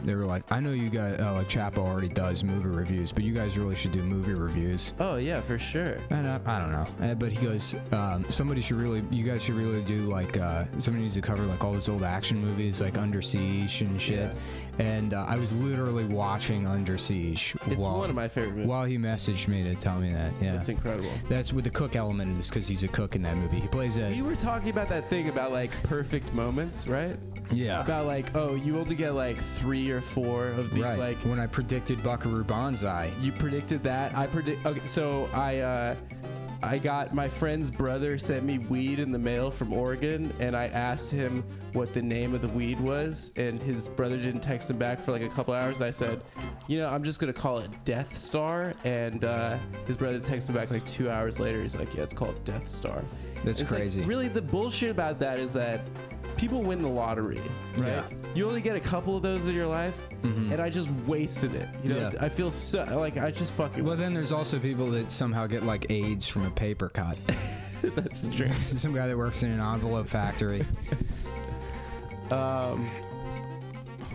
they were like, I know you guys, like Chapo already does movie reviews, but you guys really should do movie reviews. Oh yeah, for sure. And I don't know, but he goes, you guys should really do like, somebody needs to cover like all those old action movies like Under Siege and shit. Yeah. And I was literally watching Under Siege. It's one of my favorite movies. While he messaged me to tell me that. Yeah, it's incredible. That's with the cook element, is because he's a cook in that movie. He plays a. We were talking about that thing about like perfect moments, right? Yeah. About like, oh, you only get like 3 or 4 of these. Right. Like when I predicted Buckaroo Banzai. You predicted that. Okay, so I got my friend's brother sent me weed in the mail from Oregon, and I asked him what the name of the weed was, and his brother didn't text him back for like a couple hours. I said, I'm just gonna call it Death Star, and his brother texted him back like 2 hours later. He's like, yeah, it's called Death Star. That's crazy. Like, really, the bullshit about that is that people win the lottery, right? Yeah. You only get a couple of those in your life, and I just wasted it. Yeah. I feel so like I just fucking. Well, then there's also people that somehow get like AIDS from a paper cut. That's true. Some guy that works in an envelope factory.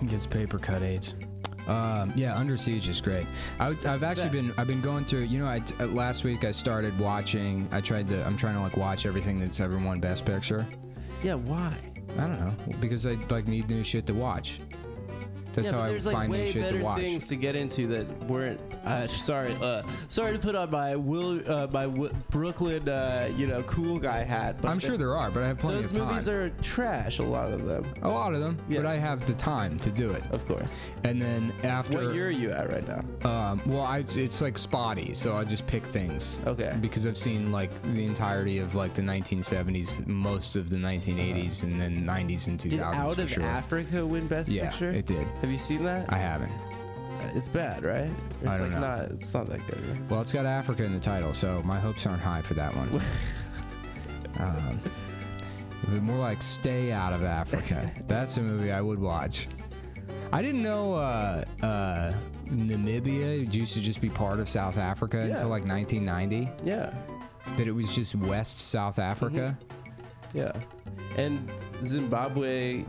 Gets paper cut AIDS. Yeah, Under Siege is great. I've actually been going through. Last week I started watching. I'm trying to like watch everything that's ever won Best Picture. Yeah, why? I don't know, because I like need new shit to watch. That's how I find new shit to watch. There's things to get into that weren't. Sorry to put on my Brooklyn, cool guy hat. But I'm sure there are, but I have plenty of time. Those movies are trash. A lot of them. Yeah. But I have the time to do it. Of course. And then after. What year are you at right now? It's like spotty, so I just pick things. Okay. Because I've seen like the entirety of like the 1970s, most of the 1980s, and then 90s and 2000s. Did Out of Africa win Best Picture? Yeah, it did. Have you seen that? I haven't. It's bad, right? I don't know. It's not that good. Right? Well, it's got Africa in the title, so my hopes aren't high for that one. More like Stay Out of Africa. That's a movie I would watch. I didn't know Namibia used to just be part of South Africa until like 1990. Yeah. That it was just West South Africa. Mm-hmm. Yeah. And Zimbabwe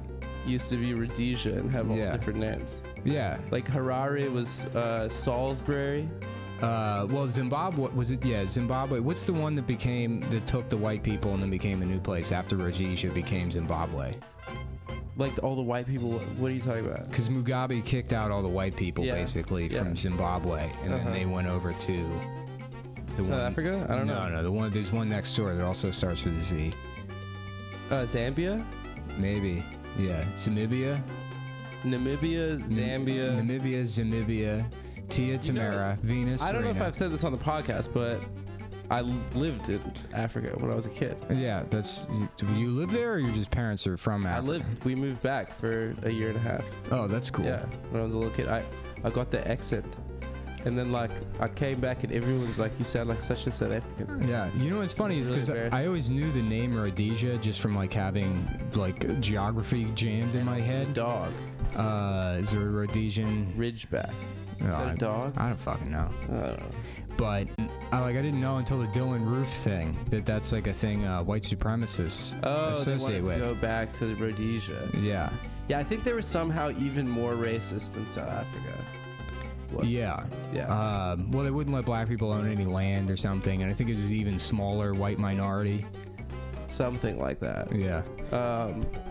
used to be Rhodesia and have all different names. Yeah. Like Harare was Salisbury. Well, Zimbabwe was it? Yeah, Zimbabwe. What's the one that took the white people and then became a new place after Rhodesia became Zimbabwe? Like all the white people. What are you talking about? Because Mugabe kicked out all the white people basically from Zimbabwe, and then they went over to South Africa. I don't know. No. There's one next door that also starts with a Z. Zambia. Maybe. Yeah, Namibia, Zambia, Tia Tamara, Venus. I don't know if Serena. I've said this on the podcast, but I lived in Africa when I was a kid. Yeah, you live there, or your just parents are from Africa? We moved back for a year and a half. Oh, that's cool. Yeah, when I was a little kid, I got the accent. And then, like, I came back and everyone's like, you sound like such a South African. Yeah. You know what's funny is because I always knew the name Rhodesia just from, like, having, like, geography jammed in my head. Dog. Is there a Rhodesian? Ridgeback. Is that a dog? I don't fucking know. I don't know. But, I didn't know until the Dylan Roof thing that's, like, a thing white supremacists associate they wanted with. To go back to Rhodesia. Yeah. Yeah, I think they were somehow even more racist than South Africa. Yeah. Well, they wouldn't let black people own any land or something, and I think it was even smaller white minority. Something like that. Yeah.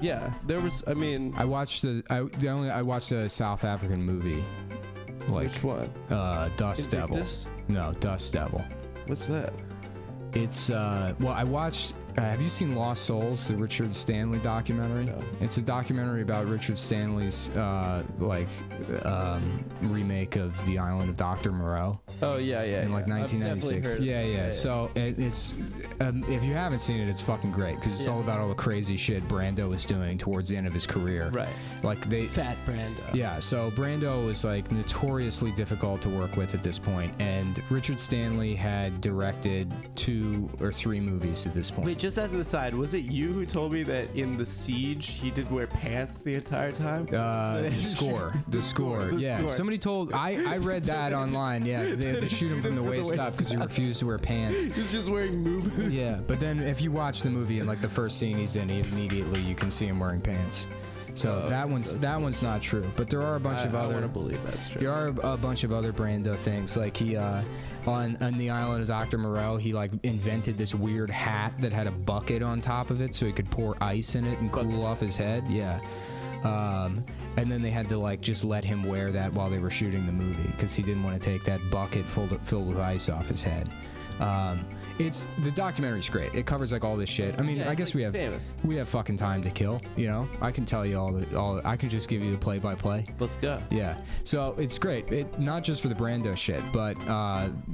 Yeah. There was. I mean, I watched a South African movie. Like, which one? Dust Devil. No, Dust Devil. What's that? It's I watched. Have you seen Lost Souls, the Richard Stanley documentary? No. It's a documentary about Richard Stanley's remake of The Island of Dr. Moreau. Oh yeah. In like 1996. Yeah. So it's if you haven't seen it, it's fucking great because it's all about all the crazy shit Brando was doing towards the end of his career. Right. Like Fat Brando. Yeah. So Brando was like notoriously difficult to work with at this point, and Richard Stanley had directed 2 or 3 movies at this point. Wait, just as an aside, was it you who told me that in The Siege he did wear pants the entire time? The score. Yeah. Somebody told. I read that online. Yeah. They had to shoot him from the waist up because he refused to wear pants. He's just wearing moo boots. Yeah. But then if you watch the movie and like the first scene he's in, immediately you can see him wearing pants. So that one's not true. But there are a bunch of other. I want to believe that's true. There are a bunch of other Brando things. Like he on the island of Dr. Moreau, he like invented this weird hat that had a bucket on top of it, so he could pour ice in it and cool off his head. Yeah. And then they had to like just let him wear that while they were shooting the movie because he didn't want to take that bucket filled with ice off his head. It's the documentary's great. It covers like all this shit. I mean, I guess like we have fucking time to kill. You know, I can tell you all. I can just give you the play-by-play. Let's go. Yeah. So it's great. It not just for the Brando shit, but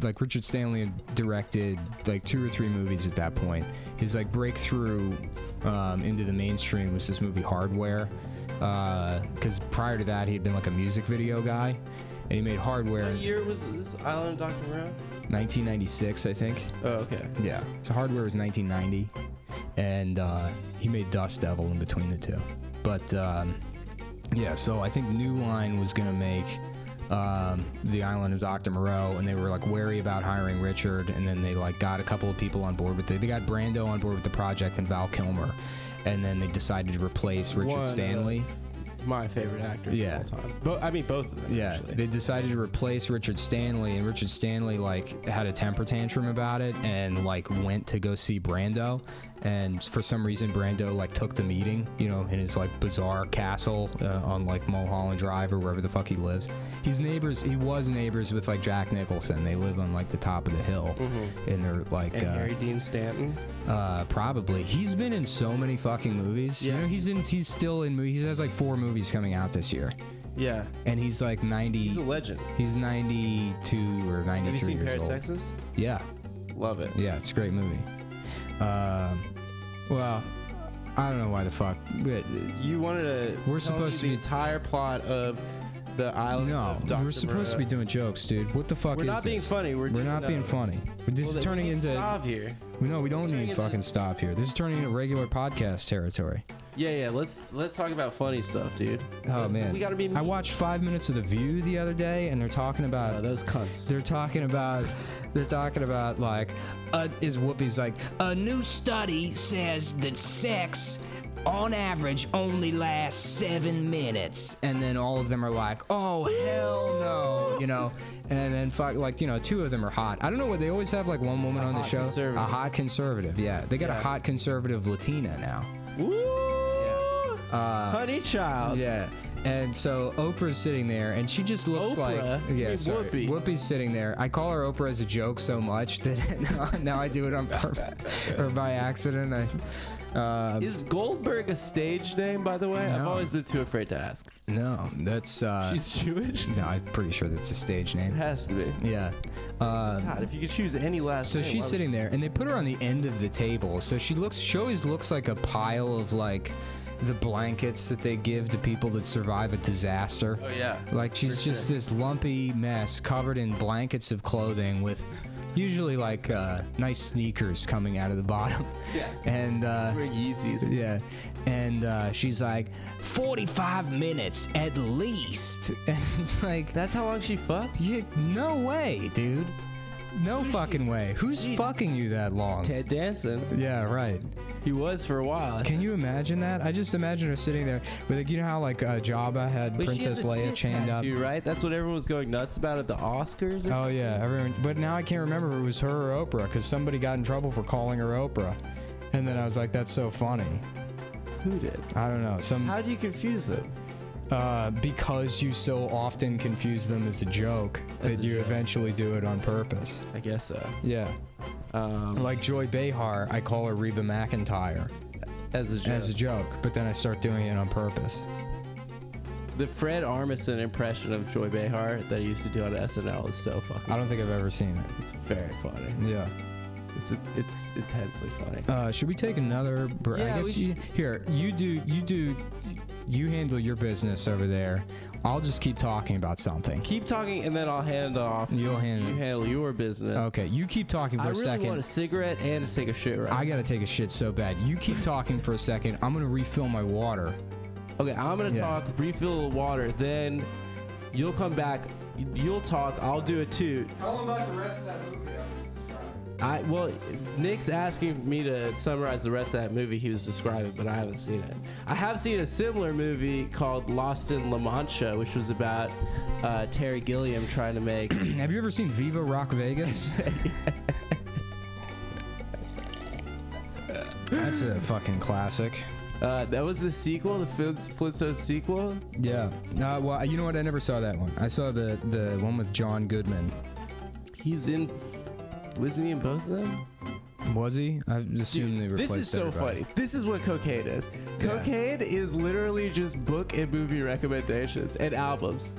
like Richard Stanley had directed like 2 or 3 movies at that point. His like breakthrough into the mainstream was this movie Hardware. Because prior to that, he had been like a music video guy, and he made Hardware. What year was this Island of Dr. Moreau? 1996, I think. Oh, okay. Yeah. So Hardware was 1990, and he made Dust Devil in between the two. But yeah, so I think New Line was gonna make the Island of Dr. Moreau, and they were like wary about hiring Richard, and then they like got a couple of people on board with it. They got Brando on board with the project and Val Kilmer, and then they decided to replace Richard Stanley. My favorite actors of all time. Both of them. Yeah, actually. they decided to replace Richard Stanley, and Richard Stanley like had a temper tantrum about it, and like went to go see Brando, and for some reason Brando like took the meeting, you know, in his like bizarre castle on like Mulholland Drive or wherever the fuck he lives. He was neighbors with like Jack Nicholson. They live on like the top of the hill, and they're like and Harry Dean Stanton. Probably. He's been in so many fucking movies. Yeah. You know, he's still in movies. He has like 4 movies coming out this year. Yeah. And he's like 90. He's a legend. He's 92 or 93 Have you seen years Paris, old. Texas? Yeah. Love it. Yeah, it's a great movie. Well, I don't know why the fuck. But You wanted to. We're supposed to the be entire plot of the Island of Dr. we're supposed to be doing jokes, dude. What the fuck We're is not being this? funny. We're not being funny. This is turning into. Stop here. No, we don't turning need into- fucking stop here. This is turning into regular podcast territory. Yeah. Let's talk about funny stuff, dude. Oh man, we gotta be. I watched 5 minutes of The View the other day, and they're talking about those cunts. They're talking about like, is Whoopi's like, a new study says that sex on average only lasts 7 minutes, and then all of them are like, oh hell no, you know, and then fuck, like, you know, 2 of them are hot. I don't know what they always have, like one woman on the show, conservative. a hot conservative. Yeah, they got a hot conservative Latina now. Woo! Honey child. Yeah. And so Oprah's sitting there, and she just looks Oprah? like Hey, Whoopi. Whoopi's sitting there. I call her Oprah as a joke so much that now I do it on purpose or by accident. Is Goldberg a stage name, by the way? I've No. always been too afraid to ask. No, that's She's Jewish? no, I'm pretty sure that's a stage It name. has to be. Yeah. God, if you could choose any last So name. she's sitting there, and they put her on the end of the table. So she always looks like a pile of like the blankets that they give to people that survive a disaster. Oh, yeah. Like she's just this lumpy mess covered in blankets of clothing with usually like nice sneakers coming out of the bottom. Yeah. And Wearing Yeezys. yeah. And she's like, 45 minutes at least. And it's like, That's how long she fucks? no way, dude. No fucking way. Who's fucking you that long? Ted Danson. Yeah, right. He was for a while. Can you imagine that? I just imagine her sitting there with, like, you know how like Jabba had But she Princess has a Leia tit chained up. tattoo, right? That's what everyone was going nuts about at the Oscars. Or Oh something? yeah, everyone. But now I can't remember if it was her or Oprah because somebody got in trouble for calling her Oprah, and then I was like, that's so funny. Who did? I don't know. How do you confuse them? Because you so often confuse them as a joke that you eventually do it on purpose. I guess so. Yeah. Like Joy Behar, I call her Reba McEntire As a joke. as a joke, but then I start doing it on purpose. The Fred Armisen impression of Joy Behar that he used to do on SNL is so fucking. I don't think I've ever seen it. It's very funny. Yeah. It's intensely funny. Should we take another break? Yeah, I guess you handle your business over there. I'll just keep talking about something. Keep talking, and then I'll hand off. You'll handle. You handle your business. Okay, you keep talking for I a really second. want a cigarette and to take a shit right. I gotta take a shit so bad. You keep talking for a second. I'm gonna refill my water. Okay, I'm gonna Yeah. talk, refill the water, then you'll come back. You'll talk. I'll do it too. Tell them about the rest of that movie. Well, Nick's asking me to summarize the rest of that movie he was describing, but I haven't seen it. I have seen a similar movie called Lost in La Mancha, which was about Terry Gilliam trying to make. Have you ever seen Viva Rock Vegas? That's a fucking classic. That was the sequel, the Flintstones sequel. Yeah. Well, you know what? I never saw that one. I saw the one with John Goodman. Wasn't he in both of them? Was he? I assume they replaced This is so everybody. funny. This is what cocaine is. Cocaine is literally just book and movie recommendations and albums.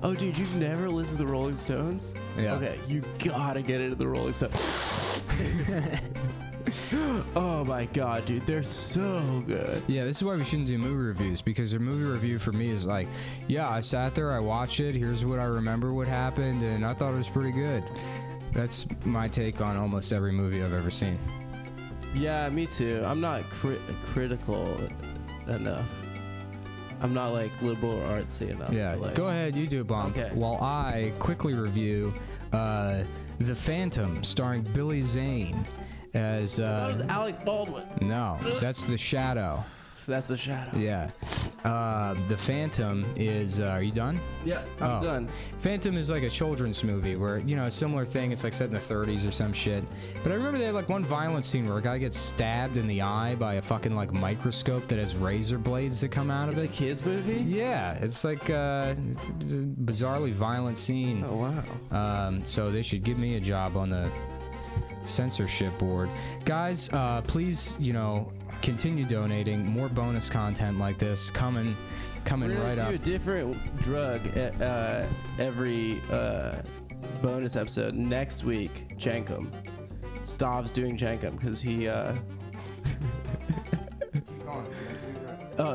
Oh, dude, you've never listened to the Rolling Stones? Yeah. Okay, you gotta get into the Rolling Stones. Oh my god, dude, they're so good. Yeah, this is why we shouldn't do movie reviews, because a movie review for me is like, yeah, I sat there, I watched it, here's what I remember what happened, and I thought it was pretty good. That's my take on almost every movie I've ever seen. Yeah, me too. I'm not critical enough. I'm not like liberal or artsy enough. Yeah, to, like, go ahead, you do it, Bomb. Okay. While I quickly review The Phantom, starring Billy Zane as... that was Alec Baldwin. No, that's The Shadow. That's The Shadow. Yeah. The Phantom is... are you done? Yeah, I'm done. Phantom is like a children's movie where, you know, a similar thing. It's like set in the 30s or some shit. But I remember they had like one violent scene where a guy gets stabbed in the eye by a fucking like microscope that has razor blades that come out of It's it. a kid's movie? Yeah, it's like it's a bizarrely violent scene. Oh, wow. So they should give me a job on the censorship board. Guys, please, you know, continue donating. More bonus content like this coming right up. We're gonna do a different drug every bonus episode. Next week, Jankum. Stav's doing Jankum because he... Oh,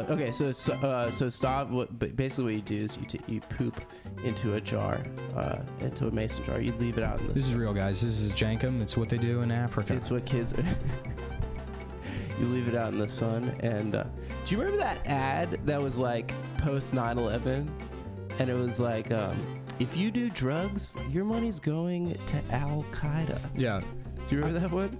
okay. So Stav, basically what you do is you poop into a jar, into a mason jar. You leave it out in the... This is real, guys. This is Jankum. It's what they do in Africa. It's what kids... You leave it out in the sun. And do you remember that ad that was like post 9/11? And it was like, if you do drugs, your money's going to Al Qaeda. Yeah. Do you remember that one?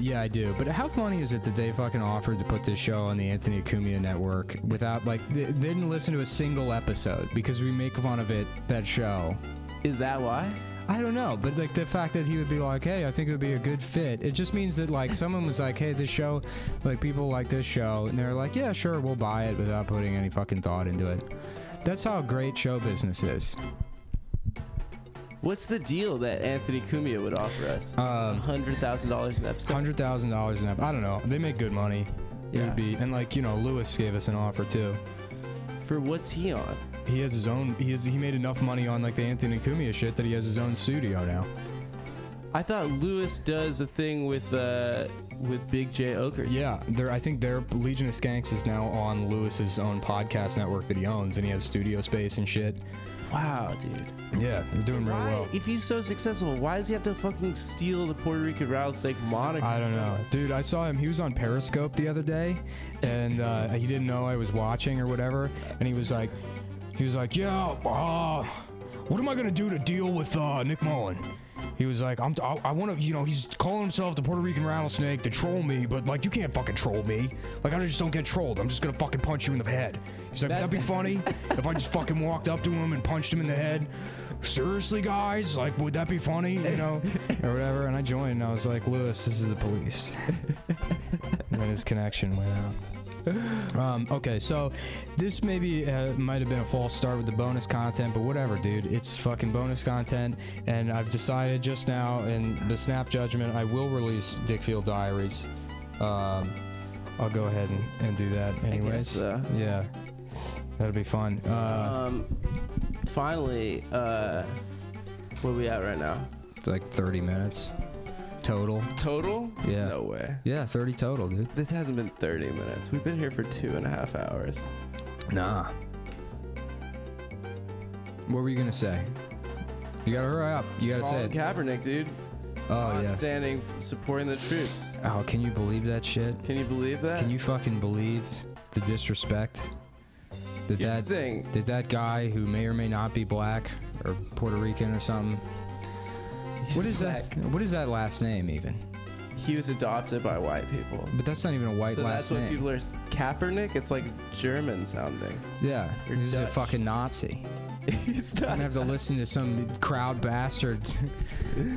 Yeah, I do. But how funny is it that they fucking offered to put this show on the Anthony Cumia network without, like, they didn't listen to a single episode because we make fun of it, that show. Is that why? I don't know, but like the fact that he would be like, hey, I think it would be a good fit, it just means that like someone was like, hey, this show, like people like this show, and they're like, yeah, sure, we'll buy it without putting any fucking thought into it. That's how great show business is. What's the deal that Anthony Cumia would offer us? $100,000 an episode. $100,000 an episode. I don't know. They make good money. It Yeah. would be, and like, you know, Lewis gave us an offer too. For what's he on? He has his own. He made enough money on like the Anthony Cumia shit that he has his own studio now. I thought Lewis does a thing with Big J Oakers. Yeah, I think their Legion of Skanks is now on Lewis's own podcast network that he owns, and he has studio space and shit. Wow, dude. Yeah, they're doing real well. If he's so successful, why does he have to fucking steal the Puerto Rican rattlesnake moniker? I don't know, dude. I saw him. He was on Periscope the other day, and he didn't know I was watching or whatever, and he was like, yeah, what am I gonna do to deal with Nick Mullen? He was like, I want to, you know, he's calling himself the Puerto Rican rattlesnake to troll me, but like, you can't fucking troll me. Like, I just don't get trolled. I'm just gonna fucking punch you in the head. He's like, that'd be funny if I just fucking walked up to him and punched him in the head. Seriously, guys? Like, would that be funny? You know, or whatever. And I joined, and I was like, Lewis, this is the police. And then his connection went out. Okay, so this maybe might have been a false start with the bonus content, but whatever, dude. It's fucking bonus content, and I've decided just now in the snap judgment I will release Dickfield Diaries. I'll go ahead and do that anyways. I guess so. Yeah, that'll be fun. Finally, where are we at right now? It's like 30 minutes total. Total? Yeah. No way. Yeah, 30 total, dude. This hasn't been 30 minutes. We've been here for 2.5 hours. Nah. What were you gonna say? You gotta hurry up. You gotta say Colin it. Kaepernick, dude. Oh, yeah. Standing, supporting the troops. Oh, can you believe that shit? Can you believe that? Can you fucking believe the disrespect? Here's the thing. Did that guy who may or may not be black or Puerto Rican or something, He's What is black. that? What is that last name even? He was adopted by white people. But that's not even a white So last that's what name. people are. Kaepernick. It's like German sounding. Yeah, Or he's a Dutch. fucking Nazi. He's I'm not. gonna have to listen to some crowd bastard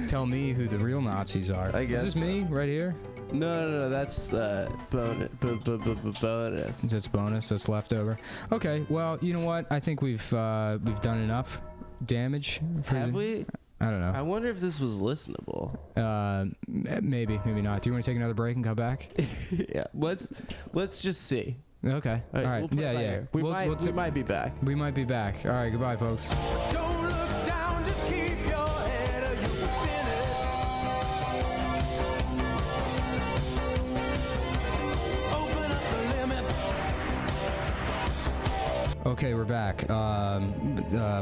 tell me who the real Nazis are. I guess Is this me right here? No. That's bonus. Bonus. That's bonus. That's leftover. Okay. Well, you know what? I think we've done enough damage. Have we? I don't know. I wonder if this was listenable. Maybe not. Do you want to take another break and come back? Yeah. Let's just see. Okay. All right. We'll play it by ear. We might be back. We might be back. All right. Goodbye, folks. Don't look down, just keep your head or you'll be finished. Open up the limit. Okay, we're back.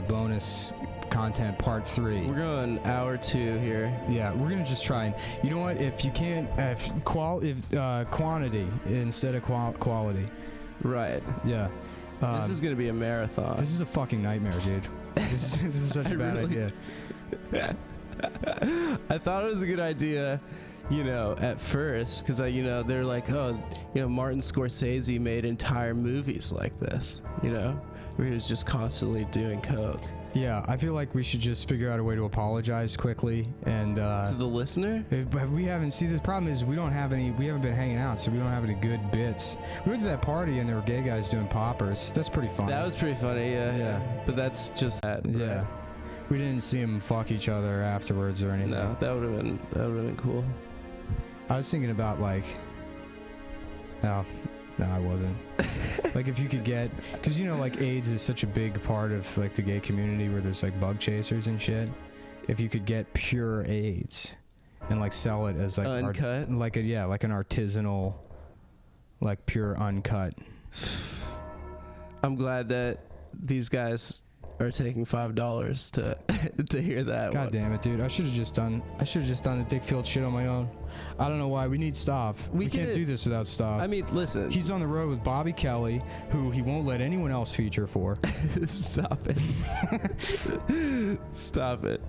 Bonus content part 3. We're going hour 2 here. Yeah, we're gonna just try and, you know what? If you can't, if quantity instead of quality. Right. Yeah. This is gonna be a marathon. This is a fucking nightmare, dude. This is such a bad idea. I thought it was a good idea, at first, because they're like, Martin Scorsese made entire movies like this, where he was just constantly doing coke. Yeah, I feel like we should just figure out a way to apologize quickly and To the listener? we haven't. See, the problem is we haven't been hanging out, so we don't have any good bits. We went to that party and there were gay guys doing poppers. That's pretty fun. That was pretty funny, yeah. Yeah. But that's just that. Yeah. Right? We didn't see them fuck each other afterwards or anything. No, that would have been cool. I was thinking about like, no, I wasn't. Like if you could get, because like AIDS is such a big part of like the gay community where there's like bug chasers and shit. If you could get pure AIDS and like sell it as like Uncut? like an artisanal, like pure uncut. I'm glad that these guys are taking $5 to hear that. God one. damn it, dude! I should have just done the dick filled shit on my own. I don't know why. We need Stav. We can't do this without Stav. I mean, listen. He's on the road with Bobby Kelly, who he won't let anyone else feature for. Stop it. Stop it.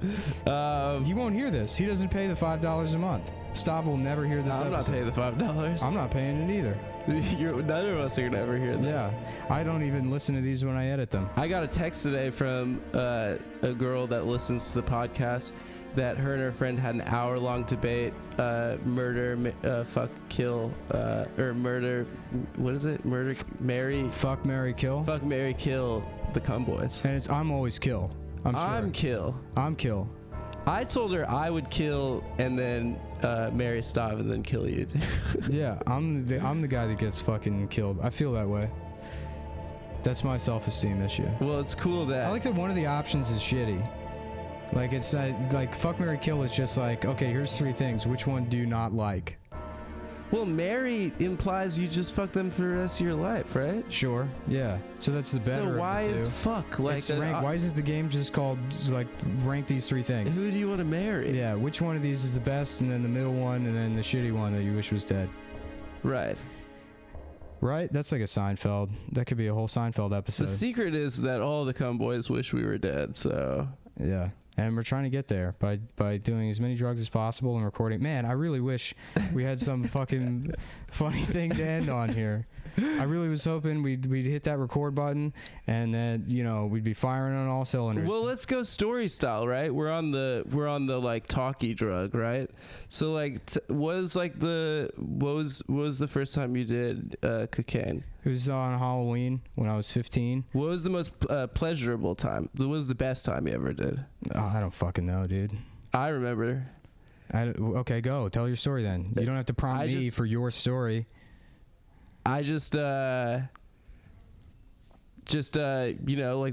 He won't hear this. He doesn't pay the $5 a month. Stav will never hear this I'm not episode. paying the $5. I'm not paying it either. None of us are gonna ever hear this. Yeah. I don't even listen to these when I edit them. I got a text today from a girl that listens to the podcast that her and her friend had an hour-long debate, murder, fuck, kill, or murder, what is it? Murder, marry, Fuck, marry, kill. fuck, marry, kill the cum boys. And it's I'm always kill. I'm sure. I'm kill. I'm kill. I told her I would kill and then marry Stav and then kill you. Yeah, I'm the guy that gets fucking killed. I feel that way. That's my self-esteem issue. Well, it's cool that I like that one of the options is shitty. Like it's like fuck, marry, kill is just like, okay, here's 3 things. Which one do you not like? Well, marry implies you just fuck them for the rest of your life, right? Sure. Yeah. So that's the better. So why of the two. is fuck like It's rank, why is the game just called like rank these 3 things? Who do you want to marry? Yeah. Which one of these is the best, and then the middle one, and then the shitty one that you wish was dead? Right. Right. That's like a Seinfeld. That could be a whole Seinfeld episode. The secret is that all the cum boys wish we were dead. So Yeah. And we're trying to get there by doing as many drugs as possible and recording. Man, I really wish we had some fucking funny thing to end on here. I really was hoping we'd hit that record button and then we'd be firing on all cylinders. well, let's go story style, right? We're on the like talkie drug, right? So like, what was the first time you did cocaine? It was on Halloween when I was 15. What was the most pleasurable time? What was the best time you ever did? Oh, I don't fucking know, dude. I remember. Okay, go. Tell your story then. You don't have to prompt me for your story. I just like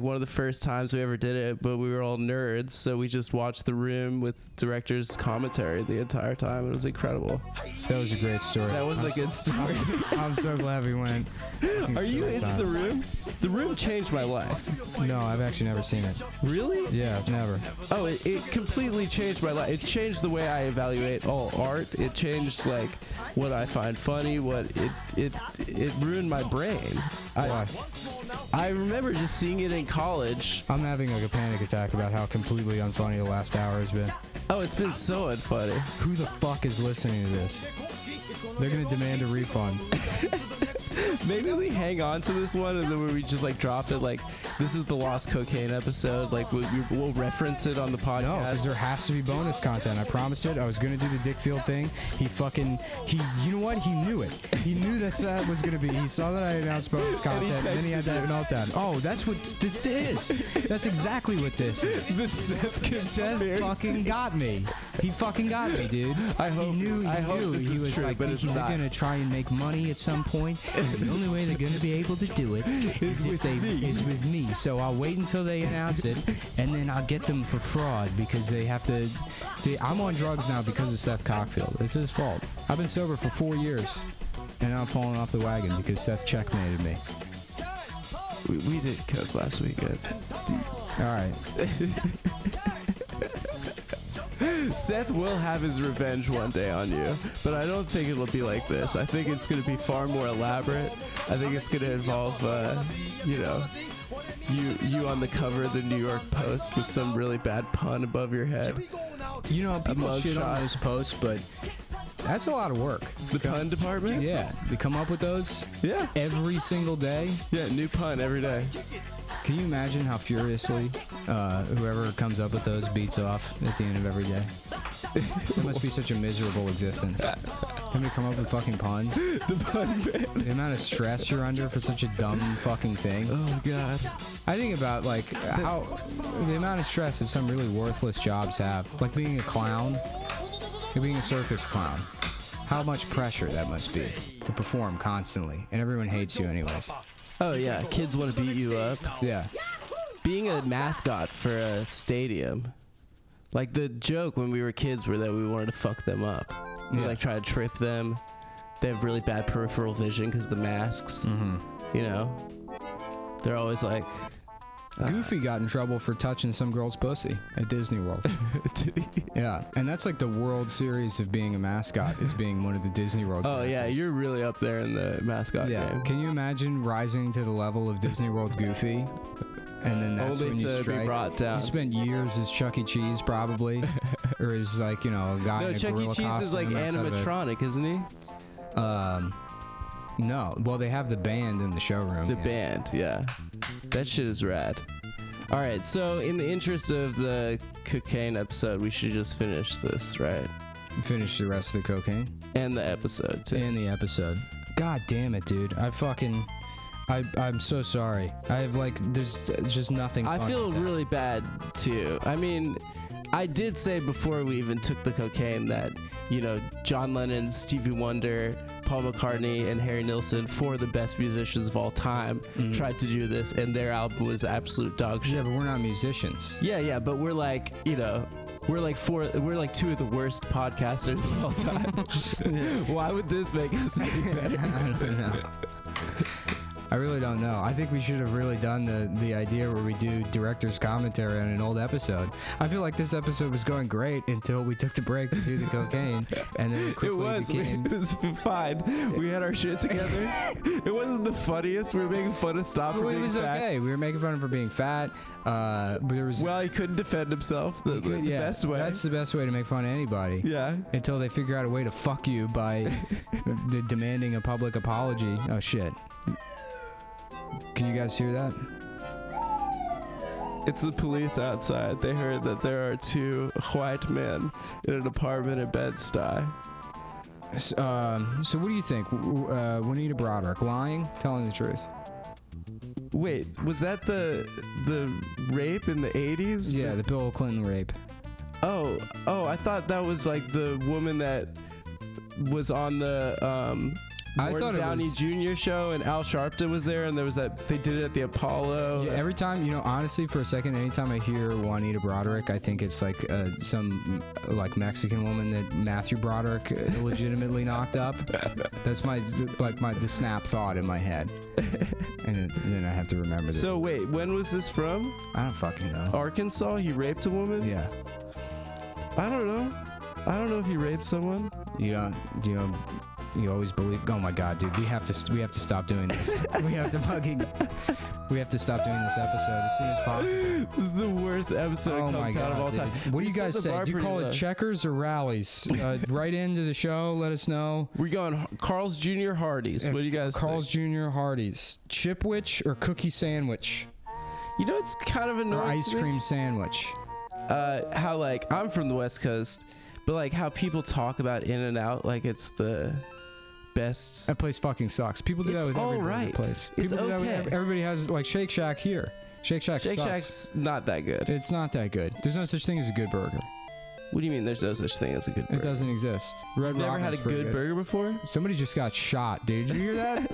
one of the first times we ever did it, but we were all nerds, so we just watched The Room with director's commentary the entire time. It was incredible. That was a great story. That was a good story. I'm so glad we went. Are you into The Room? The Room changed my life. No, I've actually never seen it. Really? Yeah, never. Oh, it completely changed my life. It changed the way I evaluate all art. It changed like what I find funny. It ruined my brain. Why? I remember just seeing it in college. I'm having like a panic attack about how completely unfunny the last hour has been. Oh, it's been so unfunny. Who the fuck is listening to this? They're gonna demand a refund. Maybe we hang on to this one and then we just like dropped it. Like, this is the Lost Cocaine episode. Like, we'll reference it on the podcast. No, because there has to be bonus content. I promised it. I was gonna do the Dick Field thing. He you know what? He knew it. He knew that was gonna be. He saw that I announced bonus content, and then he had to have an meltdown. Oh, that's what this is. That's exactly what this is. Seth fucking got me. He fucking got me, dude. I hope. He knew. This He is was true, like but it's thinking they're not. gonna try and make money at some point. And the only way they're gonna be able to do it is with me. So I'll wait until they announce it, and then I'll get them for fraud because they have to. I'm on drugs now because of Seth Cockfield. It's his fault. I've been sober for 4 years, and now I'm falling off the wagon because Seth checkmated me. We did coke last weekend. All right. Seth will have his revenge one day on you, but I don't think it'll be like this. I think it's going to be far more elaborate. I think it's going to involve, you on the cover of the New York Post with some really bad pun above your head. You know, people mug shit shot. on those posts, but that's a lot of work. The pun department? Yeah, to come up with those Yeah. every single day. Yeah, new pun every day. Can you imagine how furiously whoever comes up with those beats off at the end of every day? It must be such a miserable existence. Having to come up with fucking puns. The pun man. The amount of stress you're under for such a dumb fucking thing. Oh, God. I think about like how the amount of stress that some really worthless jobs have. Like being a clown, like being a circus clown. How much pressure that must be to perform constantly, and everyone hates you anyways. Oh, yeah. Kids want to beat you up. Yeah. Being a mascot for a stadium. Like, the joke when we were kids were that we wanted to fuck them up. We Yeah. like try to trip them. They have really bad peripheral vision because of the masks. Mm-hmm. You know? They're always like... Goofy got in trouble for touching some girl's pussy at Disney World. Yeah, and that's like the World Series of being a mascot, is being one of the Disney World Oh, yeah. characters. You're really up there in the mascot Yeah, game. can you imagine rising to the level of Disney World Goofy? And then that's Only when you to be strike. brought down. You spent years as Chuck E. Cheese, probably. Or as, like, you know, a guy No, in a Chuck E. gorilla Cheese is like costume outside of a- animatronic, isn't he? No. Well, they have the band in the showroom. The yeah. band, yeah. That shit is rad. All right, so in the interest of the cocaine episode, we should just finish this, right? Finish the rest of the cocaine. And the episode, too. In the episode. God damn it, dude. I'm so sorry. I have like, there's just nothing. I fun feel to say. really bad, too. I mean, I did say before we even took the cocaine that, you know, John Lennon, Stevie Wonder, Paul McCartney, and Harry Nilsson, four of the best musicians of all time, tried to do this, and their album was absolute dog shit. Yeah, but we're not musicians. Yeah, but we're like, you know, we're like two of the worst podcasters of all time. Why would this make us any better? I don't know. I really don't know. I think we should have really done the idea where we do director's commentary on an old episode. I feel like this episode was going great until we took the break to do the cocaine, and then it quickly became... It was fine. We had our shit together. It wasn't the funniest. We were making fun of stuff for Well, it being was fat. okay. We were making fun of him for being fat, but there was... Well, he couldn't defend himself the best way. That's the best way to make fun of anybody. Yeah. Until they figure out a way to fuck you by demanding a public apology. Oh, shit. Can you guys hear that? It's the police outside. They heard that there are two white men in an apartment in Bed-Stuy. So what do you think? Juanita Broderick, lying, telling the truth? Wait, was that the rape in the 80s? Yeah, the Bill Clinton rape. Oh, I thought that was like the woman that was on the I Gordon thought it Downey was- Jr. show, and Al Sharpton was there, and there was that they did it at the Apollo. Yeah, every time, you know, honestly, for a second, anytime I hear Juanita Broderick, I think it's like some like Mexican woman that Matthew Broderick legitimately knocked up. That's the snap thought in my head, and then I have to remember that. So wait, when was this from? I don't fucking know. Arkansas? He raped a woman? Yeah, I don't know. I don't know if he raped someone. you know, You always believe. Oh my God, dude, we have to stop doing this. we have to stop doing this episode as soon as possible. This is the worst episode Oh of my Town of all God, time. dude. What do We you guys set the say? bar Do you pretty call low. it checkers or rallies? Right into the show. Let us know. We're going Carl's Jr. Hardee's. What do you guys Carl's think? Jr. Hardee's. Chipwich or cookie sandwich? You know, it's kind of Or annoying. ice to me. cream sandwich? How like I'm from the West Coast, but like how people talk about In-N-Out like it's the best. That place fucking sucks. People do that It's with every all burger right. place. It's People do that with okay. everybody has like Shake Shack here. Shake Shack Shake sucks. Shack's not that good. It's not that good. There's no such thing as a good burger. What do you mean? There's no such thing as a good burger? It doesn't exist. Red You've never Robin's had a pretty good burger before? Somebody just got shot, dude. Did you hear that?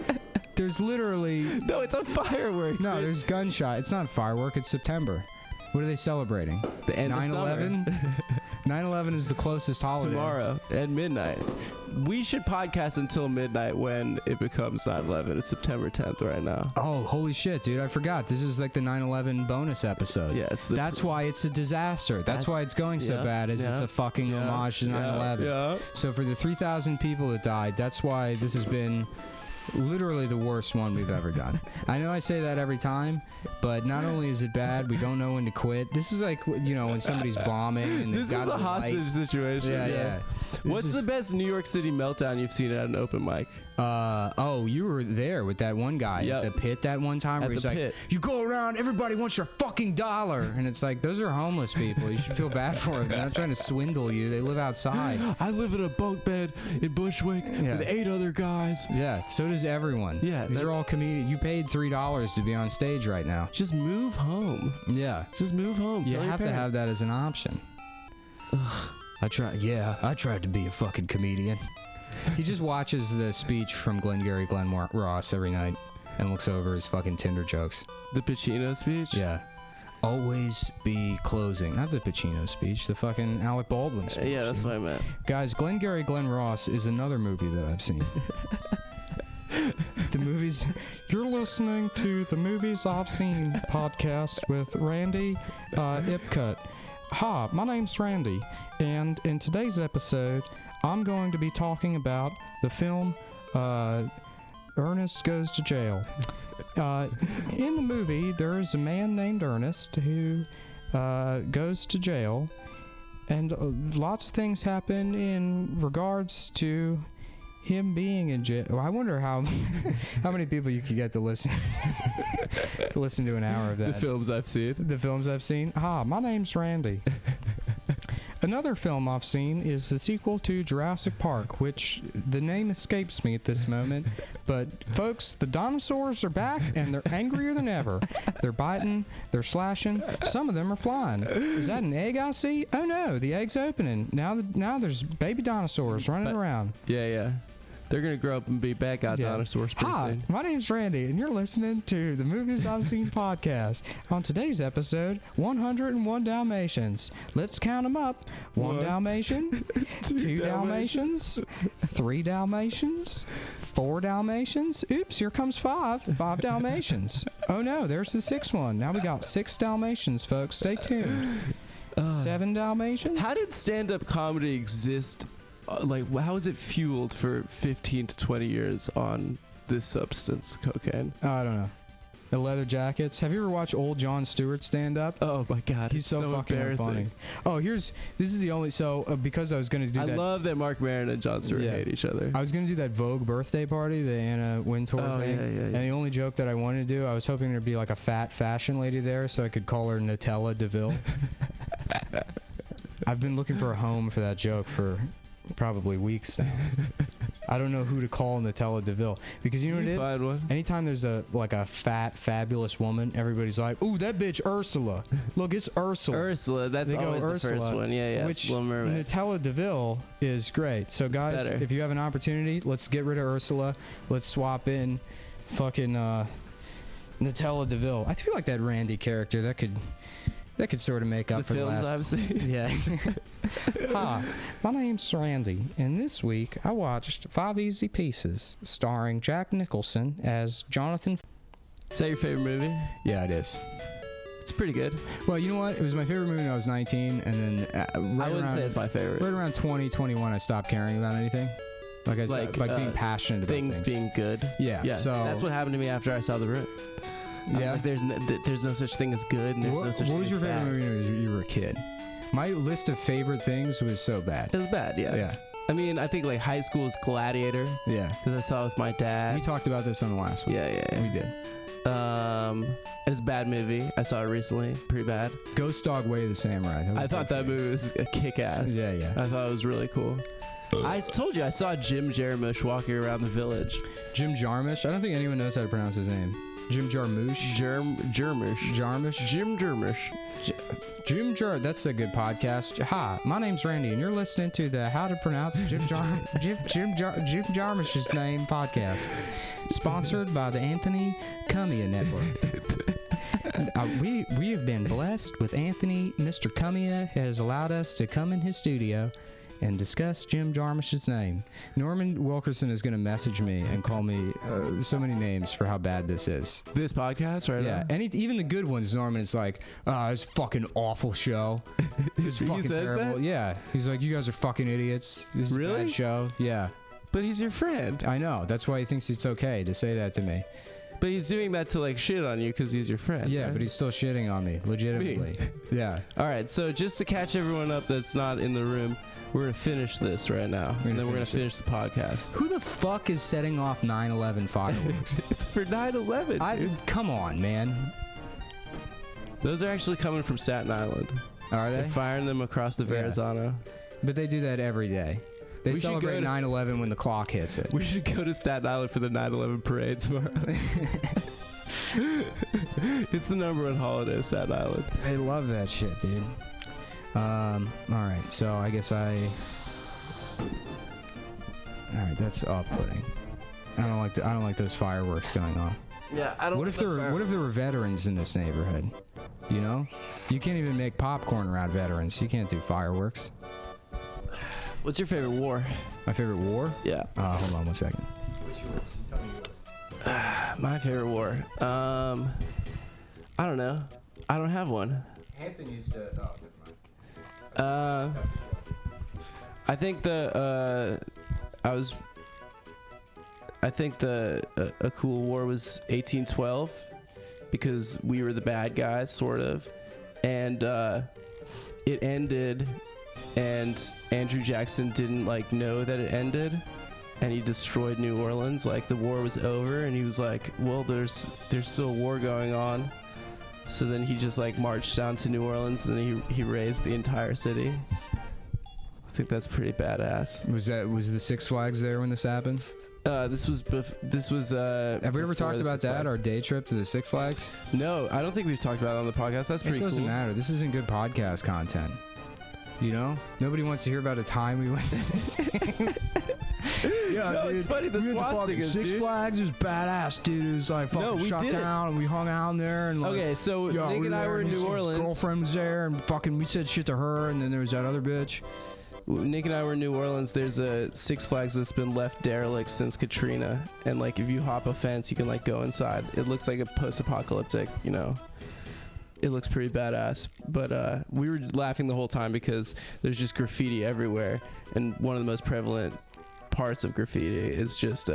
There's literally No, it's a firework. no. There's gunshot. It's not firework. It's September. What are they celebrating? The end of summer. 9/11. 9/11 is the closest holiday. Tomorrow at midnight. We should podcast until midnight when it becomes 9/11. It's September 10th right now. Oh, holy shit, dude! I forgot. This is like the 9/11 bonus episode. Yeah, it's the. That's why it's a disaster. That's why it's going so yeah, bad. Is it's yeah, a fucking homage to 9/11. Yeah. So for the 3,000 people that died, that's why this has been literally the worst one we've ever done. I know I say that every time, but not only is it bad, we don't know when to quit. This is like, you know, when somebody's bombing and This they've is got a hostage light. situation. Yeah. What's the best New York City meltdown you've seen at an open mic? Oh, you were there with that one guy Yep. at the pit that one time At where he's the like, pit. you go around, everybody wants your fucking dollar. And it's like, those are homeless people. You should feel bad for them. They're not trying to swindle you. They live outside. I live in a bunk bed in Bushwick Yeah. with 8 other guys. Yeah, so does everyone. Yeah, These are that's- all comedians. You paid $3 to be on stage right now. Just move home. Yeah. Just move home. You Tell your have to have parents. that as an option. I tried to be a fucking comedian. He just watches the speech from Glengarry Glen Ross every night and looks over his fucking Tinder jokes. The Pacino speech? Yeah. Always be closing. Not the Pacino speech, the fucking Alec Baldwin speech. Yeah, that's what I meant. Guys, Glengarry Glen Ross is another movie that I've seen. The movies. You're listening to the Movies I've Seen podcast with Randy Ipcut. Hi, my name's Randy, and in today's episode, I'm going to be talking about the film Ernest Goes to Jail. In the movie, there is a man named Ernest who goes to jail, and lots of things happen in regards to him being in jail. I wonder how many people you could get to listen to an hour of that. The films I've seen. The films I've seen. Hi, my name's Randy. Another film I've seen is the sequel to Jurassic Park, which the name escapes me at this moment. But folks, the dinosaurs are back and they're angrier than ever. They're biting, they're slashing, some of them are flying. Is that an egg I see? Oh no, the egg's opening. Now there's baby dinosaurs running around. Yeah. They're going to grow up and be back out Yeah. dinosaurs pretty Hi, soon. my name's Randy, and you're listening to the Movies I've Seen podcast. On today's episode, 101 Dalmatians. Let's count them up. One Dalmatian, two Dalmatians, 3 Dalmatians, 4 Dalmatians. Oops, here comes 5 Dalmatians. Oh no, there's the 6th one. Now we got 6 Dalmatians, folks. Stay tuned. 7 Dalmatians. How did stand-up comedy exist? How is it fueled for 15 to 20 years on this substance, cocaine? I don't know. The leather jackets. Have you ever watched old Jon Stewart stand up? Oh my God, He's so fucking embarrassing. funny. Oh, this is the only, because I was going to do I that. love that Mark Maron and Jon Stewart Yeah. hate each other. I was going to do that Vogue birthday party, the Anna Wintour Oh, thing. yeah. And the only joke that I wanted to do, I was hoping there'd be like a fat fashion lady there so I could call her Nutella DeVille. I've been looking for a home for that joke for probably weeks now. I don't know who to call Nutella DeVille, because you know what it is? Find one. Anytime there's a fat, fabulous woman, everybody's like, "Ooh, that bitch Ursula! Look, it's Ursula." Ursula, that's They go always Ursula, the first one. Yeah. Which Little Mermaid. Nutella DeVille is great. So guys, better. if you have an opportunity, let's get rid of Ursula. Let's swap in fucking Nutella DeVille. I feel like that Randy character that could sort of make up The for the films last. I've seen. Yeah. Hi, my name's Randy, and this week I watched 5 Easy Pieces, starring Jack Nicholson as Jonathan. Is that your favorite movie? Yeah, it is. It's pretty good. Well, you know what? It was my favorite movie when I was 19, and then I wouldn't say it's my favorite. right around 2021, I stopped caring about anything. Like being passionate about things being good. Yeah. So that's what happened to me after I saw The Room. I was like, there's no such thing as good, and there's no such thing as bad. What was your favorite movie when you were a kid? My list of favorite things was so bad. It was bad, yeah. Yeah. I mean, I think like high school is Gladiator. Yeah. Because I saw it with my dad. We talked about this on the last one. Yeah. We did. It's a bad movie. I saw it recently. Pretty bad. Ghost Dog Way of the Samurai. I thought that movie was a kick-ass. Yeah. I thought it was really cool. I told you I saw Jim Jarmusch walking around the village. Jim Jarmusch? I don't think anyone knows how to pronounce his name. Jim Jarmusch? Jarmusch. Jarmusch? Jim Jarmusch. That's a good podcast. Hi, my name's Randy, and you're listening to the How to Pronounce Jim Jarmusch's Name podcast, sponsored by the Anthony Cumia Network. We have been blessed with Anthony. Mr. Cumia has allowed us to come in his studio and discuss Jim Jarmusch's name. Norman Wilkerson is going to message me and call me so many names for how bad this is. This podcast, right? Yeah, and even the good ones, Norman, it's like, it's a fucking awful show. It's fucking terrible. That? Yeah, he's like, you guys are fucking idiots. This is a bad show. Yeah. But he's your friend. I know. That's why he thinks it's okay to say that to me. But he's doing that to like shit on you because he's your friend. Yeah, right? but he's still shitting on me, legitimately. Yeah. All right, so just to catch everyone up that's not in the room, we're going to finish this right now, and then we're going to finish the podcast. Who the fuck is setting off 9/11 fireworks? It's for 9/11, dude. Come on, man. Those are actually coming from Staten Island. Are they? They're firing them across the Verrazano. But they do that every day. They celebrate 9/11 when the clock hits it. We should go to Staten Island for the 9/11 parade tomorrow. It's the #1 holiday, Staten Island. They love that shit, dude. All right, so I guess all right, that's off-putting. I don't like those fireworks going on. Yeah, I don't. What if there were veterans in this neighborhood? You know, you can't even make popcorn around veterans. You can't do fireworks. What's your favorite war? My favorite war? Yeah. Hold on one second. What's yours? Tell me yours. My favorite war. I don't know. I don't have one. Hampton used to. Oh, I think a cool war was 1812 because we were the bad guys, sort of, and it ended, and Andrew Jackson didn't like know that it ended, and he destroyed New Orleans. Like the war was over, and he was like, well, there's still a war going on. So then he just like marched down to New Orleans, and then he razed the entire city. I think that's pretty badass. Was the Six Flags there when this happened? This was. Have we ever talked about that? Our day trip to the Six Flags? No, I don't think we've talked about it on the podcast. That's pretty cool. It doesn't matter. This isn't good podcast content. You know, nobody wants to hear about a time we went to this thing. Yeah, no, dude. It's funny. The swastikas, Six Flags is badass, dude. It was like fucking shut down, and we hung out in there. And like, okay, so Nick and I were in New Orleans. His girlfriend was there, and fucking we said shit to her, and then there was that other bitch. Nick and I were in New Orleans. There's a Six Flags that's been left derelict since Katrina, and like if you hop a fence, you can like go inside. It looks like a post-apocalyptic, you know. It looks pretty badass, but we were laughing the whole time because there's just graffiti everywhere, and one of the most prevalent parts of graffiti is just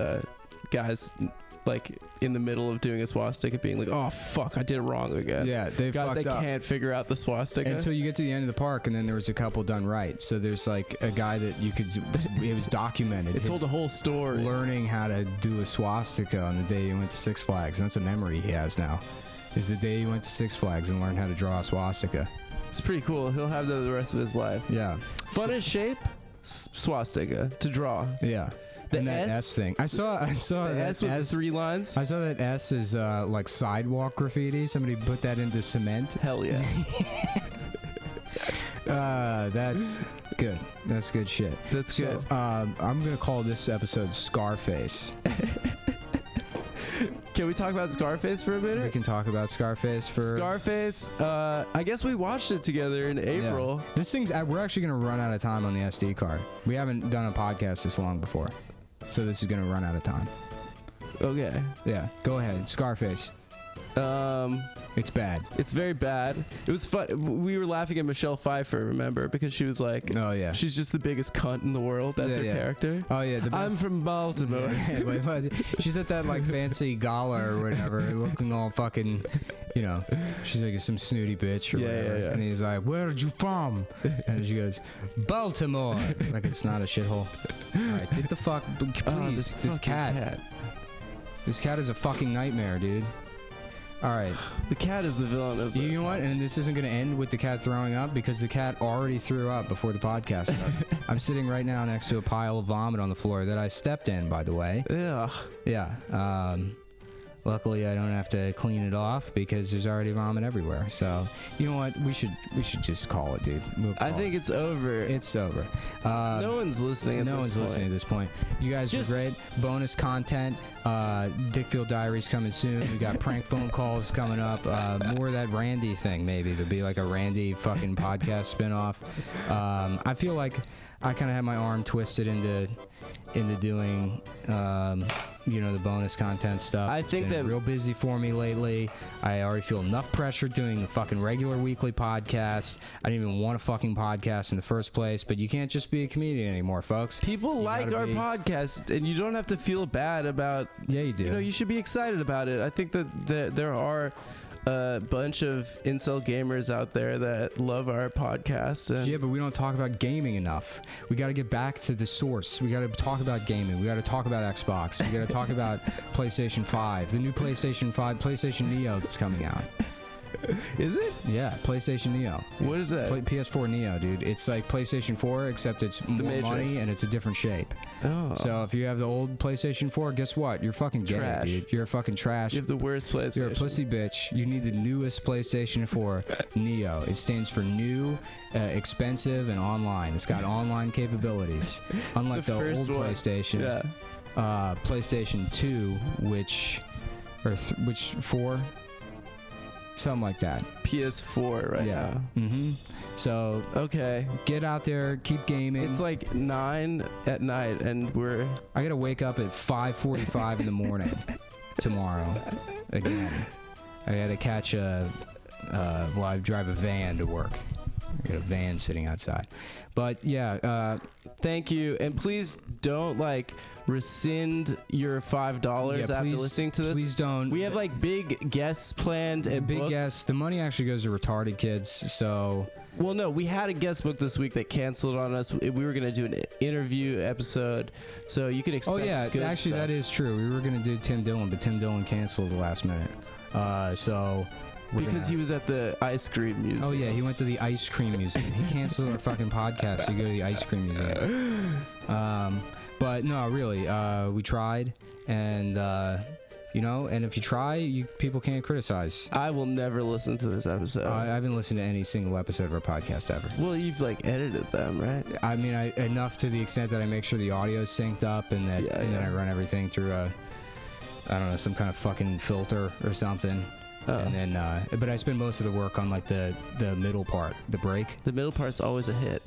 guys like in the middle of doing a swastika being like, oh fuck, I did it wrong again. Yeah, they can't figure out the swastika until you get to the end of the park, and then there was a couple done right. So there's like a guy that you could, it was documented. It told the whole story. Learning how to do a swastika on the day he went to Six Flags. And that's a memory he has now. Is the day he went to Six Flags and learned how to draw a swastika. It's pretty cool. He'll have that the rest of his life. Yeah. Funnest shape, swastika to draw. Yeah. And that S thing. I saw the S with S, 3 lines. I saw that S is like sidewalk graffiti. Somebody put that into cement. Hell yeah. That's good. That's good shit. That's good. I'm gonna call this episode Scarface. Can we talk about Scarface for a minute? We can talk about Scarface for... Scarface, I guess we watched it together in April. Yeah. This thing's... we're actually going to run out of time on the SD card. We haven't done a podcast this long before. So this is going to run out of time. Okay. Yeah, go ahead. Scarface. It's bad. It's very bad. It was fun. We were laughing at Michelle Pfeiffer, remember? Because she was like, Oh, yeah. she's just the biggest cunt in the world. That's Yeah, her yeah. character. Oh, yeah. The best. I'm from Baltimore. She's at that like fancy gala or whatever, looking all fucking, you know. She's like some snooty bitch or whatever. Yeah. And he's like, "Where'd you from?" And she goes, "Baltimore." Like it's not a shithole. All right, get the fuck, please. This cat. This cat is a fucking nightmare, dude. All right. The cat is the villain of the... You know what? And this isn't going to end with the cat throwing up because the cat already threw up before the podcast started. I'm sitting right now next to a pile of vomit on the floor that I stepped in, by the way. Yeah. Yeah. Luckily, I don't have to clean it off because there's already vomit everywhere. So, you know what? We should just call it, dude. I think it's over. It's over. No one's listening at this point. No one's listening at this point. You guys were great. Bonus content. Dickfield Diaries coming soon. We got prank phone calls coming up. More of that Randy thing, maybe. There'll be like a Randy fucking podcast spinoff. I feel like I kind of had my arm twisted into doing, the bonus content stuff. I It's think been that real busy for me lately. I already feel enough pressure doing the fucking regular weekly podcast. I didn't even want a fucking podcast in the first place, but you can't just be a comedian anymore, folks. people like our podcast, and you don't have to feel bad about... Yeah, you do. You know, you should be excited about it. I think that there are a bunch of incel gamers out there that love our podcast. And Yeah, but we don't talk about gaming enough. We got to get back to the source. We got to talk about gaming. We got to talk about Xbox. We got to talk about PlayStation 5. The new PlayStation 5, PlayStation Neo that's coming out. Is it? Yeah, PlayStation Neo. What is that? PS4 Neo, dude. It's like PlayStation 4, except it's more Matrix. money and it's a different shape. Oh. So if you have the old PlayStation 4, guess what? You're fucking gay, Trash. dude. You're fucking trash. You have the worst PlayStation. You're a pussy bitch. You need the newest PlayStation 4 Neo. It stands for new, expensive, and online. It's got online capabilities. Unlike the first old one. PlayStation. Yeah. PlayStation 2, which 4? Something like that. PS4 right now. Mm-hmm. So Okay. get out there, keep gaming. It's like 9 at night, and we're... I gotta wake up at 5:45 in the morning tomorrow. Again, I gotta catch I drive a van to work. I got a van sitting outside. But yeah, Thank you, and please don't rescind your $5 after please- listening to this. please don't. We have big guests planned and big booked. guess. The money actually goes to retarded kids. So Well, no, we had a guest book this week that canceled on us. We were gonna do an interview episode, so you can expect. good actually stuff. that is true. We were gonna do Tim Dillon, but Tim Dillon canceled at the last minute. So because he was at the ice cream museum. Oh yeah, he went to the ice cream museum. He canceled our fucking podcast to go to the ice cream museum. But no, really, we tried, and and if you try, people can't criticize. I will never listen to this episode. I haven't listened to any single episode of our podcast ever. Well, you've edited them, right? I mean, enough to the extent that I make sure the audio is synced up, and that then I run everything through some kind of fucking filter or something. And then, but I spend most of the work on the middle part, the break. The middle part's always a hit.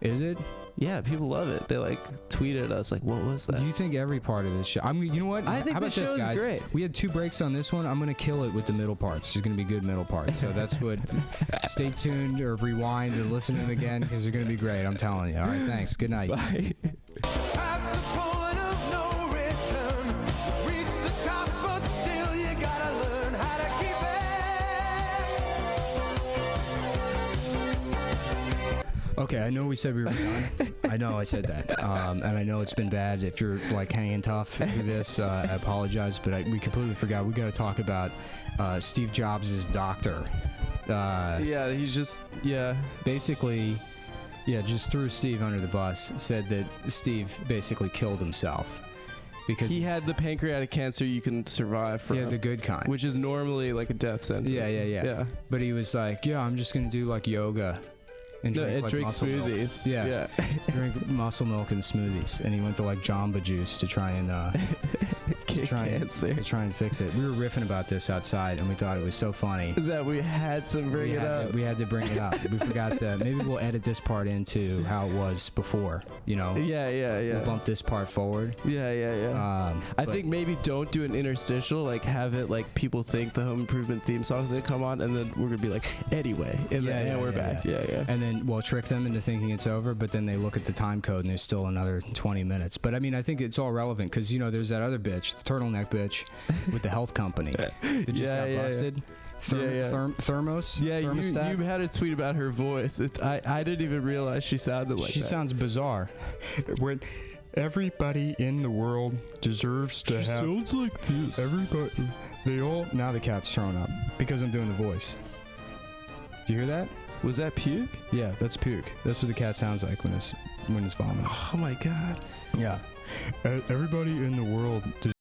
Is it? Yeah, people love it. They tweet at us what was that? Do you think every part of this show? You know what? I think How the about show this, is guys? great. We had 2 breaks on this one. I'm gonna kill it with the middle parts. There's gonna be good middle parts. So that's what. Stay tuned or rewind and listen to them again because they're gonna be great. I'm telling you. All right, thanks. Good night. Bye. Past the point of no return. Reach the top, but still you gotta learn how to keep it. Okay, I know we said we were done. I know I said that, and I know it's been bad. If you're hanging tough through this, I apologize, but we completely forgot. We got to talk about Steve Jobs' doctor. He's just Basically, just threw Steve under the bus. Said that Steve basically killed himself because he had the pancreatic cancer you can survive from. Yeah, the good kind, which is normally a death sentence. Yeah. But he was like, I'm just gonna do yoga. And drink muscle smoothies. Milk. Yeah. Drink muscle milk and smoothies. And he went to Jamba Juice to try and kid cancer. to try and fix it. We were riffing about this outside, and we thought it was so funny That we had to bring it up. We had to bring it up. We forgot that. Maybe we'll edit this part into how it was before. You know. Yeah. We'll bump this part forward. Yeah. I think maybe don't do an interstitial. Like have it like people think the Home Improvement theme song's gonna come on, and then we're gonna be like, anyway, and then we're back. Yeah. And then we'll trick them into thinking it's over, but then they look at the time code and there's still another 20 minutes. But I mean, I think it's all relevant because, you know, there's that other bitch, the turtleneck bitch with the health company that just got busted. Thermos? Yeah, thermostat? you had a tweet about her voice. I didn't even realize she sounded like that. She sounds bizarre. When everybody in the world deserves to have... sounds like this. Everybody... They all... Now the cat's thrown up because I'm doing the voice. Do you hear that? Was that puke? Yeah, that's puke. That's what the cat sounds like when it's vomiting. Oh my god. Yeah. Everybody in the world